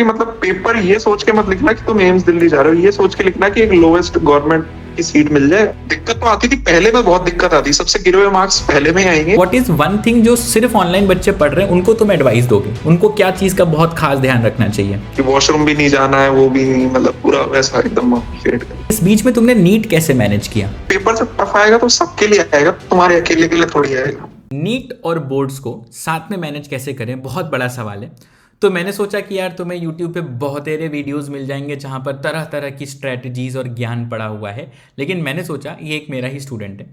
कि मतलब पेपर ये सोच के मत लिखना कि तुम एम्स दिल्ली जा रहे हो, ये सोच के लिखना कि एक लोएस्ट गवर्नमेंट की सीट मिल जाए। दिक्कत तो आती थी पहले में, बहुत दिक्कत आती, सबसे गिरे हुए मार्क्स पहले में ही आएंगे। व्हाट इज वन थिंग जो सिर्फ ऑनलाइन बच्चे पढ़ रहे हैं उनको तुम एडवाइस दोगे, उनको क्या चीज का बहुत खास ध्यान रखना चाहिए? कि वॉशरूम भी नहीं जाना है, वो भी नहीं, मतलब पूरा वैसा एकदम क्रिएट कर। इस बीच में तुमने नीट कैसे मैनेज किया? पेपर जब टफ आएगा तो सबके लिए आएगा, तुम्हारे अकेले के लिए थोड़ी आएगा। नीट और बोर्ड्स को साथ में मैनेज कैसे करें, बहुत बड़ा सवाल है। तो मैंने सोचा कि यार तुम्हें यूट्यूब पे बहुत सारे वीडियोस मिल जाएंगे जहाँ पर तरह तरह की स्ट्रेटजीज और ज्ञान पड़ा हुआ है। लेकिन मैंने सोचा, ये एक मेरा ही स्टूडेंट है,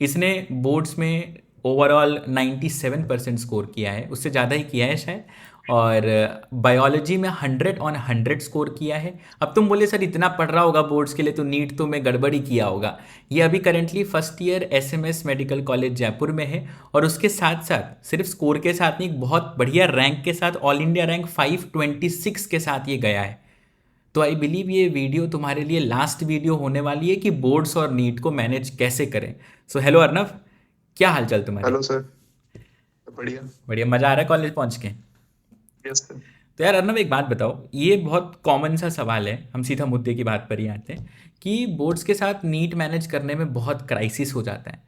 इसने बोर्ड्स में ओवरऑल 97% स्कोर किया है, उससे ज़्यादा ही किया है शायद, और बायोलॉजी में 100/100 स्कोर किया है। अब तुम बोले सर इतना पढ़ रहा होगा बोर्ड्स के लिए तो नीट तो मैं गड़बड़ी किया होगा। ये अभी currently first year SMS medical college Jaipur में है, और उसके साथ साथ सिर्फ स्कोर के साथ नहीं, एक बहुत बढ़िया रैंक के साथ, ऑल इंडिया रैंक 526 के साथ ये गया है। तो आई बिलीव ये वीडियो तुम्हारे लिए लास्ट वीडियो होने वाली है कि बोर्ड्स और नीट को मैनेज कैसे करें। सो हेलो अर्नव, क्या हालचाल तुम्हारे? हेलो सर, बढ़िया बढ़िया, मजा आ रहा है कॉलेज पहुंच के? Yes sir. तो यार अर्नव एक बात बताओ, ये बहुत कॉमन सा सवाल है, हम सीधा मुद्दे की बात पर ही आते हैं कि बोर्ड्स के साथ नीट मैनेज करने में बहुत क्राइसिस हो जाता है,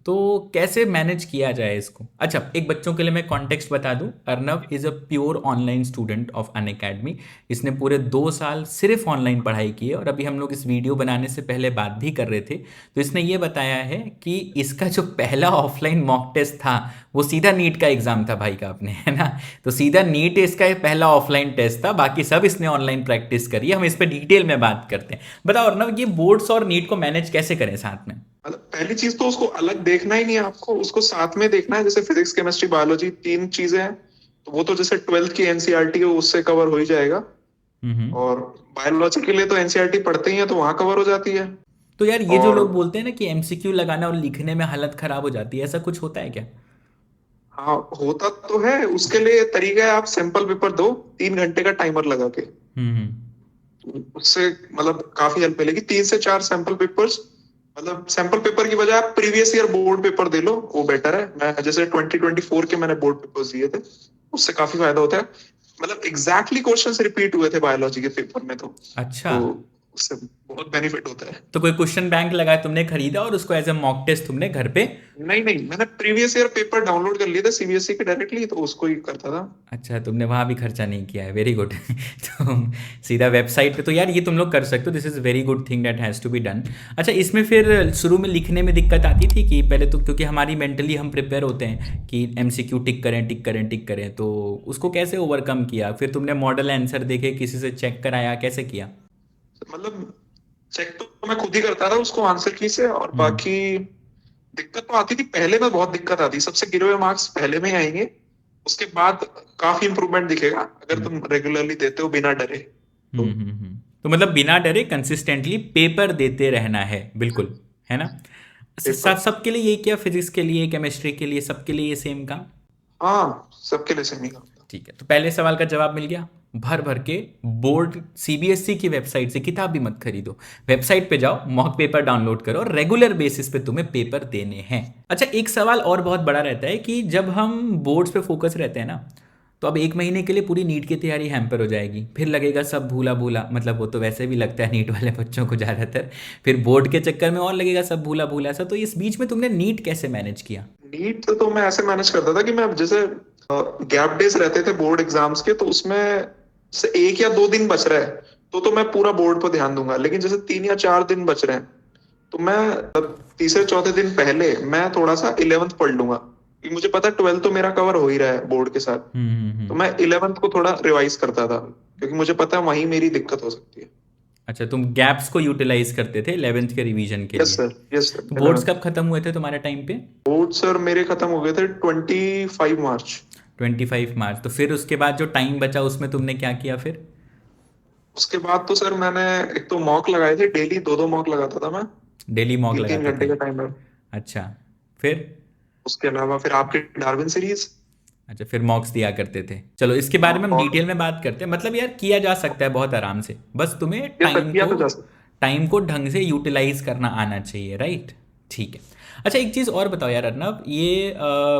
तो कैसे मैनेज किया जाए इसको? अच्छा, एक बच्चों के लिए मैं कॉन्टेक्स्ट बता दूं, Arnav is a pure online student of Unacademy. इसने पूरे 2 साल सिर्फ ऑनलाइन पढ़ाई की है, और अभी हम लोग इस वीडियो बनाने से पहले बात भी कर रहे थे, तो इसने ये बताया है कि इसका जो पहला ऑफलाइन मॉक टेस्ट था वो सीधा नीट का एग्जाम था भाई का अपने, है ना? तो सीधा नीट इसका पहला ऑफलाइन टेस्ट था, बाकी सब इसने ऑनलाइन प्रैक्टिस करी है। हम इस पर डिटेल में बात करते हैं। बताओ अर्नव, ये बोर्ड्स और नीट को मैनेज कैसे करें साथ में? मतलब पहली चीज तो उसको अलग देखना ही नहीं है, आपको उसको साथ में देखना है। जैसे फिजिक्स, केमिस्ट्री, बायोलॉजी 3 चीजें हैं, तो वो तो जैसे 12th की एनसीईआरटी है उससे कवर हो ही जाएगा। और बायोलॉजी के लिए तो एनसीईआरटी पढ़ते ही है, तो वहां कवर हो जाती है। तो यार ये जो और लोग बोलते हैं ना कि MCQ लगाना और लिखने में हालत खराब हो जाती है, ऐसा कुछ होता है क्या? हाँ, होता तो है। उसके लिए तरीका है, आप सैंपल पेपर दो 3 घंटे का टाइमर लगा के, उससे मतलब काफी हेल्प मिलेगी। 3 से 4 सैंपल पेपर्स, मतलब सैंपल पेपर की बजाय आप प्रीवियस ईयर बोर्ड पेपर दे लो, वो बेटर है। मैं जैसे 2024 के मैंने बोर्ड पेपर्स दिए थे, उससे काफी फायदा होता है। मतलब एग्जैक्टली क्वेश्चंस रिपीट हुए थे बायोलॉजी के पेपर में, अच्छा, तो उससे बहुत बेनिफिट होता है। तो कोई क्वेश्चन बैंक लगाया तुमने, खरीदा और उसको एज ए मॉक टेस्ट तुमने घर पे? नहीं नहीं, मैंने प्रीवियस ईयर पेपर डाउनलोड कर लिए थे सीबीएसई के डायरेक्टली, तो उसको ही करता था। अच्छा, तुमने वहाँ भी खर्चा नहीं किया है, वेरी गुड। तो सीधा वेबसाइट पे, तो यार ये तुम लोग कर सकते हो, this is very good thing that has to be done. अच्छा, इसमें फिर शुरू में लिखने में दिक्कत आती थी कि पहले तो, क्योंकि हमारी मेंटली हम प्रिपेयर होते हैं कि MCQ टिक करें टिक करें टिक करें, तो उसको कैसे ओवरकम किया? फिर तुमने मॉडल आंसर देखे, किसी से चेक कराया, कैसे किया? मतलब चेक तो मैं खुद ही करता था उसको आंसर की से, और हम्म। बाकी दिक्कत तो आती थी पहले में, बहुत दिक्कत आती, सबसे गिरे हुए मार्क्स पहले में ही आएंगे। उसके बाद काफी इंप्रूवमेंट दिखेगा अगर तुम रेगुलरली देते हो बिना डरे तो। तो मतलब बिना डरे कंसिस्टेंटली पेपर देते रहना है, बिल्कुल, है ना? सब पेपर, सबके लिए ये क्या, फिजिक्स के लिए, केमिस्ट्री के लिए, सबके लिए ये सेम काम? हाँ सबके लिए सेम ही काम था। ठीक है, तो पहले सवाल का जवाब मिल गया। भर भर के बोर्ड CBSE की वेबसाइट से किताब भी मत खरीदो, वेबसाइट पे जाओ, मॉक पेपर डाउनलोड करो, और रेगुलर बेसिस पे तुम्हें पेपर देने हैं। अच्छा, एक सवाल और बहुत बड़ा रहता है कि जब हम बोर्ड्स पे फोकस रहते हैं ना, तो अब 1 महीने के लिए पूरी नीट की तैयारी हैम्पर हो जाएगी, फिर लगेगा सब भूला भूला, मतलब वो तो वैसे भी लगता है नीट वाले बच्चों को ज़्यादातर, फिर बोर्ड के चक्कर में और लगेगा सब भूला भूला सा। तो इस बीच में तुमने नीट कैसे मैनेज किया? नीट तो मैं ऐसे मैनेज करता था कि मैं जैसे गैप डेज रहते थे बोर्ड एग्जाम्स के, तो उसमें से 1 या 2 दिन बच रहा है, तो मैं पूरा बोर्ड पर ध्यान दूंगा। लेकिन जैसे 3 या 4 दिन बच रहे हैं, तो मैं तीसरे चौथे दिन पहले मैं थोड़ा सा 11th पढ़ लूंगा, क्योंकि मुझे पता है 12th तो मेरा कवर हो ही रहा है बोर्ड के साथ। तो मैं 11th को थोड़ा रिवाइज करता था, क्योंकि मुझे पता है वहीं मेरी दिक्कत हो सकती है। अच्छा, तुम गैप्स को यूटिलाइज करते थे 11th के रिवीजन के यस लिए। Sir, yes sir. तो बोर्ड्स कब खत्म हुए थे तुम्हारे टाइम पे? बोर्ड सर मेरे खत्म हो गए थे 25 मार्च। 25 मार्च। तो फिर उसके बाद जो टाइम बचा उसमें तुमने क्या किया फिर? उसके बाद तो सर मैंने एक तो मॉक लगाए थे, डेली 2-2 मॉक लगाता था मैं, डेली मॉक तीन तीन लगाते घंटे थे? का टाइम है। अच्छा, फिर? उसके अलावा फिर आपके डार्विन सीरीज। अच्छा, फिर मॉक्स दिया करते थे। चलो इसके बारे में हम और डिटेल में बात करते हैं। मतलब यार किया जा सकता है बहुत आराम से, बस तुम्हें ये सर किया तो जा सकता। टाइम को ढंग से यूटिलाइज करना आना चाहिए, राइट? ठीक है। अच्छा, एक चीज़ और बताओ यार अर्नब, ये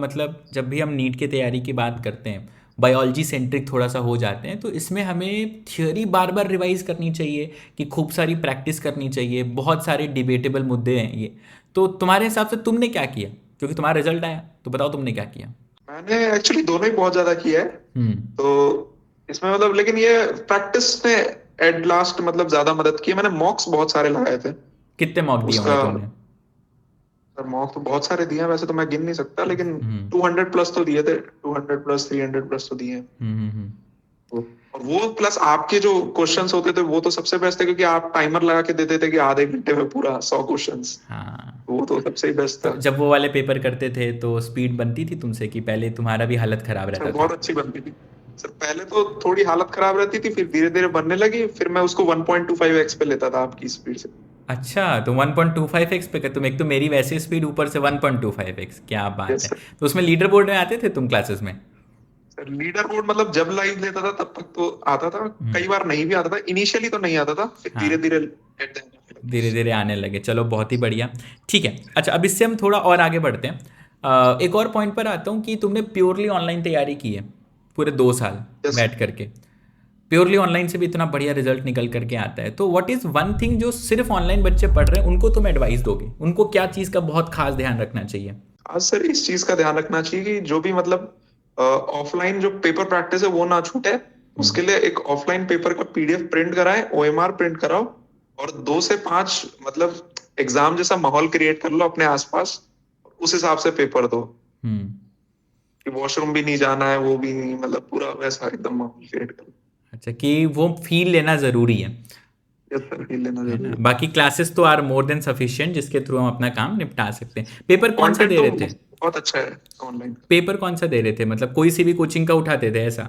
मतलब जब भी हम नीट की तैयारी की बात करते हैं, बायोलॉजी सेंट्रिक थोड़ा सा हो जाते हैं, तो इसमें हमें थियोरी बार बार रिवाइज करनी चाहिए कि खूब सारी प्रैक्टिस करनी चाहिए, बहुत सारे डिबेटेबल मुद्दे हैं ये। तो तुम्हारे हिसाब से तुमने क्या किया, क्योंकि तुम्हारा रिजल्ट आया, तो बताओ तुमने क्या किया। मैंने एक्चुअली दोनों ही बहुत ज्यादा किया है। हम्म। तो इसमें मतलब लेकिन ये प्रैक्टिस ने एट लास्ट मतलब ज्यादा मदद की। मैंने मॉक्स बहुत सारे लगाए थे कितने मॉक दिए उसका। होंगे तुमने। मॉक तो बहुत सारे दिए हैं, वैसे तो मैं गिन नहीं सकता, लेकिन हम्म 200 प्लस तो दिए थे, 200 प्लस 300 प्लस तो दिए हैं। हम्म। और वो प्लस आपके जो क्वेश्चंस होते थे वो तो सबसे बेस्ट थे, क्योंकि आप टाइमर लगा के देते थे कि आधे घंटे में पूरा 100 क्वेश्चंस। हाँ, वो तो सबसे ही बेस्ट तो था। जब वो वाले पेपर करते थे तो स्पीड बनती थी तुमसे, कि पहले तुम्हारा भी हालत खराब सर रहता था। बहुत अच्छी बनती थी। सर पहले तो थोड़ी हालत खराब रहती थी, फिर धीरे धीरे बनने लगी, फिर मैं उसको 1.25x पे लेता था आपकी स्पीड से। अच्छा, तो 1.25x पे तुम, एक तो मेरी वैसे स्पीड ऊपर से 1.25x, क्या बात यस है। सर। तो उसमें लीडर बोर्ड में आते थे तुम क्लासेस में। सर लीडर बोर्ड मतलब जब लाइव लेता था तब तक तो आता था, हम्म। कई बार नहीं भी आता था, इनिशियली तो नहीं आता था, फिर धीरे हाँ, धीरे एट द एंड। धीरे धीरे आने लगे, चलो बहुत ही बढ़िया। ठीक है, अच्छा अब इससे हम थोड़ा और आगे बढ़ते हैं। एक और पॉइंट पर आता हूँ कि तुमने प्योरली ऑनलाइन तैयारी की है पूरे 2 साल यस। बैठ करके। प्योरली ऑनलाइन से भी इतना बढ़िया रिजल्ट निकल करके आता है, तो व्हाट इज़ वन थिंग जो सिर्फ ऑनलाइन बच्चे पढ़ रहे हैं उनको तुम एडवाइस दोगे, उनको क्या चीज़ का बहुत खास ध्यान रखना चाहिए। आज सर इस चीज का ध्यान रखना चाहिए कि जो भी मतलब ऑफलाइन जो पेपर प्रैक्टिस है वो ना छूटे। हम्म उसके लिए एक ऑफलाइन पेपर का पीडीएफ प्रिंट कराएं, ओएमआर प्रिंट कराओ, और 2 से 5 मतलब एग्जाम जैसा माहौल क्रिएट कर लो अपने आसपास, उस हिसाब से पेपर दो। हम्म। कि वॉशरूम भी नहीं जाना है, वो भी नहीं, मतलब पूरा वैसा एकदम माहौल क्रिएट कर लो। अच्छा, कि वो फील लेना ज़रूरी यस सर, फील लेना है ना। जरूरी है। बाकी क्लासेस तो आर मोर देन सफिशिएंट, जिसके थ्रू हम अपना काम निपटा सकते हैं। पेपर कौन सा कंटेंट दे तो रहे थे। बहुत अच्छा है ऑनलाइन। पेपर कौन सा दे रहे थे, मतलब कोई सी भी कोचिंग का उठाते थे ऐसा।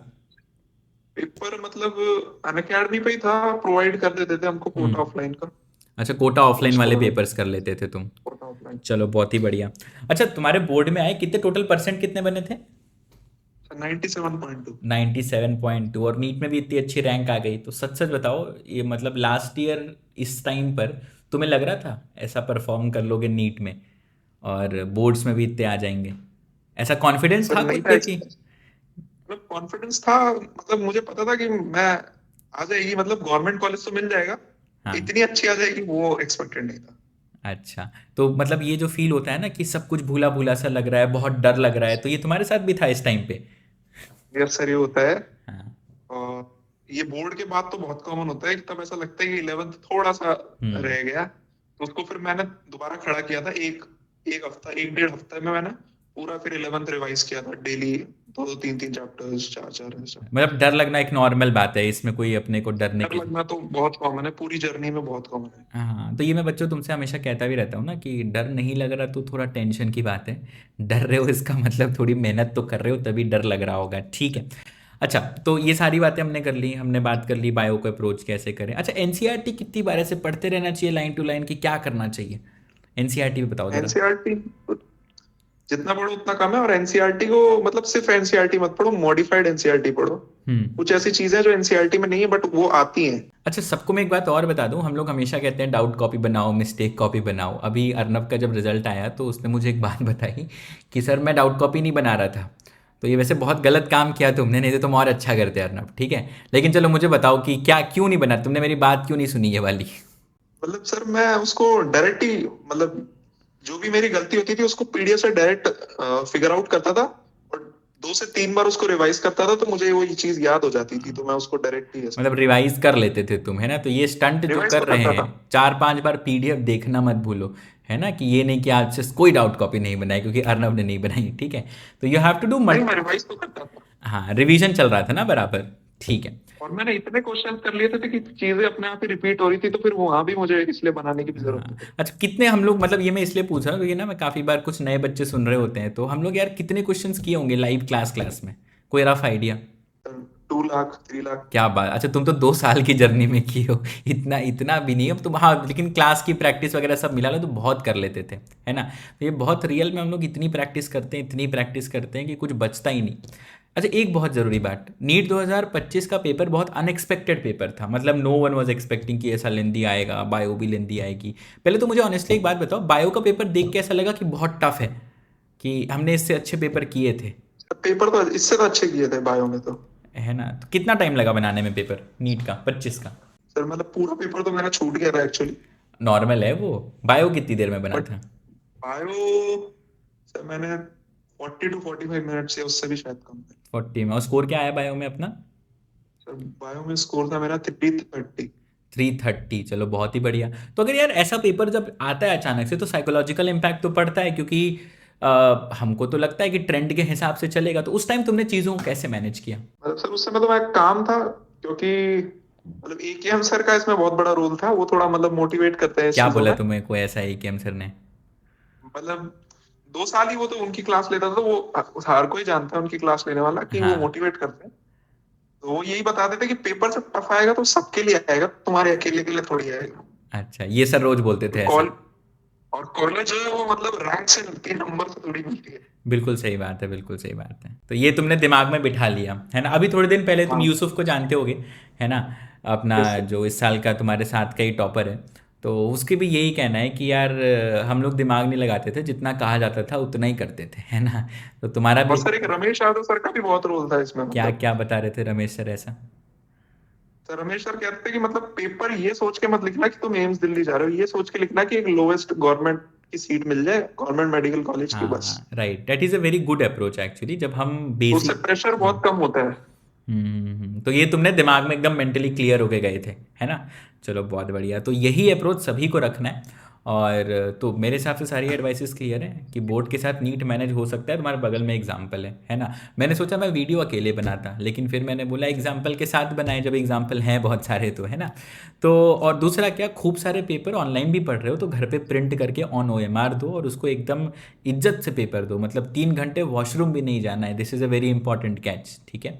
पेपर मतलब अनअकैडमी पे ही था, प्रोवाइड कर देते थे हमको हम्म। कोटा ऑफलाइन का। अच्छा, कोटा तो ऑफलाइन उसको वाले पेपर्स कर लेते थे तुम। कोटा ऑफलाइन। चलो बहुत ही बढ़िया। अच्छा, तुम्हारे बोर्ड में आए कितने, टोटल परसेंट कितने बने थे। 97.2। 97.2, और नीट में भी इतनी अच्छी रैंक आ गई, तो सच सच बताओ, ये मतलब लास्ट ईयर इस टाइम पर तुम्हें लग रहा था ऐसा परफॉर्म कर लोगे नीट में और बोर्ड्स में भी इतने आ जाएंगे, ऐसा कॉन्फिडेंस सर था नहीं खुद था पे कि। मतलब कॉन्फिडेंस था, मतलब मुझे पता था कि मैं आ जाएगी, मतलब गवर्नमेंट कॉलेज तो मिल जाएगा, हाँ। इतनी अच्छी आ जाएगी वो एक्सपेक्टेड नहीं था। अच्छा, तो मतलब ये जो फील होता है ना कि सब कुछ भूला भूला सा लग रहा है, बहुत डर लग रहा है, तो ये तुम्हारे साथ भी था इस टाइम पे। यस सर, ये होता है। हाँ। और ये बोर्ड के बाद तो बहुत कॉमन होता है कि तब ऐसा लगता है कि 11th थोड़ा सा हम्म। रह गया, तो उसको फिर मैंने दोबारा खड़ा किया था। एक एक हफ्ता, 1 डेढ़ हफ्ते में मैंने पूरा फिर 11th रिवाइज किया था डेली, 2 2 3 3 चैप्टर्स, 4 4 ऐसा। मतलब डर लगना एक नॉर्मल बात है, इसमें कोई अपने को डरने डर की। लगना तो बहुत कॉमन है, पूरी जर्नी में बहुत कॉमन है। हाँ, तो ये मैं बच्चों तुमसे हमेशा कहता भी रहता हूँ ना कि डर नहीं लग रहा तो थोड़ा टेंशन की बात है। डर रहे हो इसका मतलब थोड़ी मेहनत तो कर रहे हो, तभी डर लग रहा होगा। ठीक है। अच्छा, तो ये सारी बातें हमने कर ली, हमने बात कर ली बायो को अप्रोच कैसे करें। अच्छा, एनसीईआरटी कितनी बार ऐसे पढ़ते रहना चाहिए लाइन टू लाइन, की क्या करना चाहिए, एनसीईआरटी भी बताओ जरा। एनसीईआरटी जितना पढ़ो उतना कम है, और एनसीईआरटी को मतलब सिर्फ एनसीईआरटी मत पढ़ो, मॉडिफाइड एनसीईआरटी पढ़ो। हम्म। कुछ ऐसी चीजें जो एनसीईआरटी में नहीं है बट वो आती हैं। अच्छा, सबको मैं एक बात और बता दूं, हम लोग हमेशा कहते हैं डाउट कॉपी बनाओ, मिस्टेक कॉपी बनाओ। अभी अर्नब का जब रिजल्ट आया तो उसने मुझे एक बात बताई कि सर मैं डाउट कॉपी नहीं बना रहा था। तो ये वैसे बहुत गलत काम किया तुमने, नहीं तो तुम और अच्छा करते अर्नब, ठीक है। लेकिन चलो मुझे बताओ कि क्या, क्यों नहीं बना, तुमने मेरी बात क्यों नहीं सुनी ये वाली। मतलब सर मैं उसको डायरेक्ट ही मतलब जो भी मेरी गलती होती थी उसको पीडीएफ से डायरेक्ट फिगर आउट करता था, और 2 से 3 बार उसको रिवाइज करता था, तो मुझे वो ये चीज याद हो जाती थी, तो मैं उसको डायरेक्ट ही ऐसा मतलब रिवाइज कर लेते थे तुम, है ना। तो ये स्टंट जो रिवाइज कर तो रहे करता हैं, था। 4 5 बार पीडीएफ देखना मत भूलो, है ना, कि ये नहीं कि आज से कोई डाउट कॉपी नहीं बनाई क्योंकि अर्नब ने नहीं बनाई, ठीक है। तो यू हैव टू डू नहीं, मल्ट। मैं रिवाइज तो करता था। हाँ, रिवीजन चल रहा था ना बराबर। ठीक है। और मैंने इतने क्वेश्चन कर लिए थे कि चीजें अपने आप ही रिपीट हो रही थी, तो फिर वहां भी मुझे इसलिए बनाने की भी जरूरत हाँ, नहीं पड़ी। अच्छा कितने हम लोग, मतलब ये मैं इसलिए पूछ रहा हूँ क्योंकि ना मैं काफ़ी बार कुछ नए बच्चे सुन रहे होते हैं, तो हम लोग यार कितने क्वेश्चंस किए होंगे लाइव क्लास में, कोई रफ आइडिया। 2 लाख 3 लाख। क्या बात, अच्छा तुम तो 2 साल की जर्नी में किए हो, इतना इतना भी नहीं अब तुम। हाँ, लेकिन क्लास की प्रैक्टिस वगैरह सब मिला लो तो बहुत कर लेते थे, है ना। तो ये बहुत रियल में हम लोग इतनी प्रैक्टिस करते हैं, इतनी प्रैक्टिस करते हैं कि कुछ बचता ही नहीं। अच्छा, एक बहुत ज़रूरी बात, नीट 2025 का पेपर बहुत अनएक्सपेक्टेड पेपर था, मतलब नो वन वाज एक्सपेक्टिंग कि ऐसा लेंदी आएगा, बायो भी लेंदी आएगी। पहले तो मुझे ऑनेस्टली एक बात बताओ, बायो का पेपर देख के ऐसा लगा कि बहुत टफ है, कि हमने इससे अच्छे पेपर किए थे। पेपर तो इससे तो अच्छे किए थे बायो में तो। है ना? तो कितना टाइम लगा बनाने में पेपर नीट का 25 का? सर मतलब पूरा पेपर तो मेरा छूट गया था एक्चुअली। नॉर्मल है वो। बायो कितनी देर में बना बट था? बायो सर मैंने 40 to 45 मिनट से, उससे भी शायद कम है। 40 में। और स्कोर क्या आया बायो में अपना? सर बायो में स्कोर था मेरा 330। 330। चलो बहुत ही बढ़िया। तो अगर यार ऐसा पेपर जब आता है अचानक से तो साइकोलॉजिकल इम्पैक्ट तो पड़ता है, क्योंकि हमको तो लगता है कि ट्रेंड के हिसाब से चलेगा, तो उस टाइम तुमने चीज़ों को कैसे मैनेज किया? मतलब सर उस समय तो मैं काम था, क्योंकि मतलब एकेएम सर का इसमें बहुत बड़ा रोल था। वो थोड़ा मतलब मोटिवेट करते हैं इस क्या चीजों बोला में। तुम्हें कोई ऐसा ही कि एम सर ने? मतलब 2 साल ही वो तो उनकी क्लास लेता था, तो वो हर कोई जानता है उनकी क्लास लेने वाला कि वो हाँ। मोटिवेट करते हैं। तो वो यही बता देते कि पेपर जब टफ आएगा तो सबके लिए आएगा, तुम्हारे अकेले के लिए थोड़ी आएगा। अच्छा, ये सर रोज बोलते तो थे ऐसा? कॉल और कॉलेज जो है वो मतलब रैंक से मिलती है, नंबर से थोड़ी मिलती है। बिल्कुल सही बात है, बिल्कुल सही बात है। तो ये तुमने दिमाग में बिठा लिया है ना। अभी थोड़े दिन पहले तुम हाँ। यूसुफ को जानते होगे, है ना? अपना यस सर। जो इस साल का तुम्हारे साथ का ही टॉपर है। तो उसके भी यही कहना है कि यार हम लोग दिमाग नहीं लगाते थे, जितना कहा जाता था उतना ही करते थे, है ना? तो तुम्हारा और भी। सर एक रमेश यादव सर का भी बहुत रोल था इसमें। क्या मतलब क्या बता रहे थे रमेश सर ऐसा? सर रमेश सर कहते थे कि मतलब पेपर ये सोच के मत लिखना कि तुम एम्स दिल्ली जा रहे हो, ये सोच के लिखना कि एक लोवेस्ट गवर्नमेंट की सीट मिल जाए, गवर्नमेंट मेडिकल कॉलेज की, बस। हाँ right, that is a very good approach actually, जब हम उससे बेसिक। प्रेशर बहुत कम होता है। तो ये तुमने दिमाग में एकदम मेंटली क्लियर होके गए थे, है ना? चलो बहुत बढ़िया। तो यही अप्रोच सभी को रखना है। और तो मेरे हिसाब से सारी एडवाइसेस क्लियर है कि बोर्ड के साथ नीट मैनेज हो सकता है। तुम्हारे बगल में एग्जाम्पल है ना? मैंने सोचा मैं वीडियो अकेले बनाता, लेकिन फिर मैंने बोला एग्जाम्पल के साथ बनाए, जब एग्जाम्पल हैं बहुत सारे तो, है ना? तो और दूसरा क्या, खूब सारे पेपर ऑनलाइन भी पढ़ रहे हो तो घर पे प्रिंट करके ऑन OMR दो, और उसको एकदम इज्जत से पेपर दो। मतलब 3 घंटे वॉशरूम भी नहीं जाना है, this is a very important catch, ठीक है?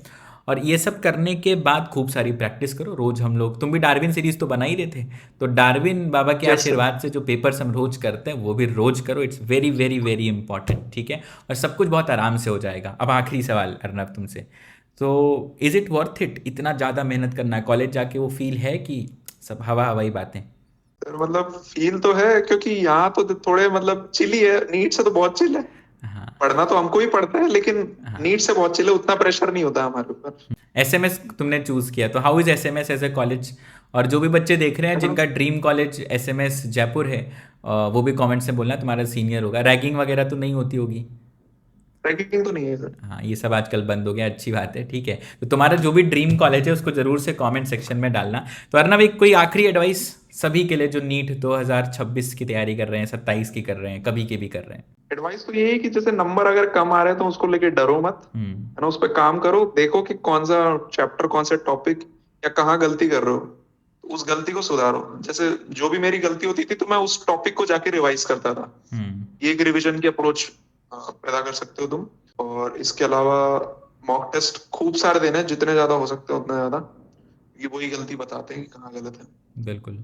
और ये सब करने के बाद खूब सारी प्रैक्टिस करो रोज। हम लोग, तुम भी डार्विन सीरीज तो बना ही रहे थे, तो डार्विन बाबा के यस सर। आशीर्वाद से जो पेपर्स हम रोज करते हैं वो भी रोज करो। It's very very very important, ठीक है? और सब कुछ बहुत आराम से हो जाएगा। अब आखिरी सवाल अर्नब तुमसे, तो इज इट वर्थ इट इतना ज़्यादा मेहनत करना है? कॉलेज जाके वो फील है कि सब हवा हवाई बातें? सर मतलब फील तो है, क्योंकि यहाँ तो थोड़े मतलब चिल ही है, नीट से तो बहुत चिल है। हाँ। पढ़ना तो हमको ही पड़ता है, लेकिन हाँ। नीट से बहुत चिल है, उतना प्रेशर नहीं होता हमारे ऊपर। SMS तुमने चूज़ किया, तो how is SMS as a college? और जो भी बच्चे देख रहे हैं जिनका ड्रीम कॉलेज SMS जयपुर है, वो भी कमेंट्स में बोलना, तुम्हारा सीनियर होगा। रैगिंग वगैरह तो नहीं होती होगी? रैगिंग तो नहीं है सर। हाँ, ये सब आजकल बंद हो गया, अच्छी बात है, ठीक है? तो तुम्हारा जो भी ड्रीम कॉलेज है उसको ज़रूर से कमेंट सेक्शन में डालना। तो अर्नव, एक कोई आखिरी एडवाइस सभी के लिए जो नीट 2026 की तैयारी कर रहे हैं, 27 की कर रहे हैं, कभी के भी कर रहे हैं? एडवाइस तो ये है कि जैसे नंबर अगर कम आ रहे हैं तो उसको लेके डरो मत, हम्म। है ना? उस पर काम करो, देखो कि कौन सा चैप्टर, कौन सा टॉपिक या कहाँ गलती कर रहे हो, तो उस गलती को सुधारो। जैसे जो भी मेरी गलती होती थी तो मैं उस टॉपिक को जाके रिवाइज करता था। हम्म। ये एक रिवीजन की अप्रोच पैदा कर सकते हो तुम। और इसके अलावा मॉक टेस्ट खूब सारे देने हैं, जितने ज्यादा हो सकते हैं उतने ज्यादा। ये वही गलती बताते हैं कि कहाँ गलत है। बिल्कुल।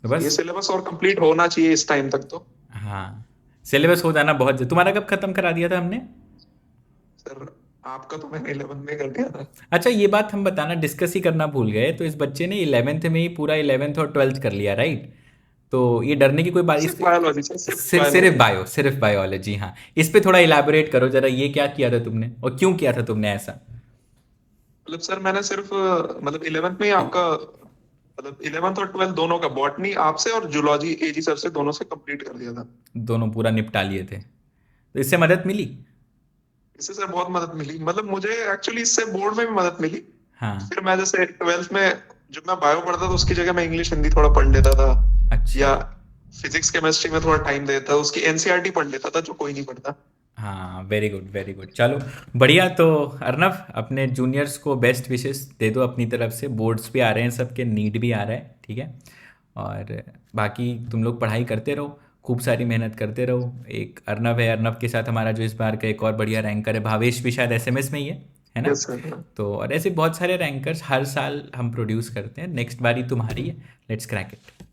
तो ये बस। सिलेबस और कंप्लीट होना चाहिए इस टाइम तक तो। हाँ, सिलेबस हो जाना बहुत तुम्हारा कब ख़त्म करा दिया था हमने? सर आपका तो मैंने 11 में कर दिया था। अच्छा, ये बात हम बताना डिस्कस ही करना भूल गए। तो इस बच्चे ने 11th में ही पूरा 11th और 12th कर लिया, राइट? तो ये डरने की कोई बात इस सिर्फ बायोलॉजी सर, सिर्फ सिर्फ बायोलॉजी। बायो, सिर्फ बायोलॉजी। हाँ, इस पे थोड़ा इलैबोरेट करो जरा, ये क्या किया था तुमने और क्यों किया था तुमने ऐसा? मतलब सर मैंने सिर्फ मतलब 11th में ही आपका, मतलब 11th और 12th दोनों का बॉटनी आपसे और जूलॉजी एजी सर से, दोनों से कंप्लीट कर दिया था। दोनों पूरा निपटा लिए थे, तो इससे मदद मिली? इससे सर बहुत मदद मिली। मतलब मुझे एक्चुअली इससे बोर्ड में भी मदद मिली। हाँ। फिर मैं जैसे 12th में जब मैं बायो पढ़ता था उसकी जगह मैं इंग्लिश हिंदी थोड़ा पढ़ लेता था, अच्छा। या फिजिक्स केमिस्ट्री में थोड़ा टाइम देता था, उसकी एनसीईआरटी पढ़ लेता था जो कोई नहीं पढ़ता। हाँ, वेरी गुड वेरी गुड। चलो बढ़िया। तो अर्नव, अपने जूनियर्स को बेस्ट विशेस दे दो अपनी तरफ से। बोर्ड्स भी आ रहे हैं, सबके नीट भी आ रहा है, ठीक है? और बाकी तुम लोग पढ़ाई करते रहो, खूब सारी मेहनत करते रहो। एक अर्नव है, अर्नव के साथ हमारा जो इस बार का एक और बढ़िया रैंकर है भावेश, भी शायद SMS में ही है ना? Yes sir. तो और ऐसे बहुत सारे रैंकर्स हर साल हम प्रोड्यूस करते हैं। नेक्स्ट बारी तुम्हारी है, लेट्स क्रैक इट।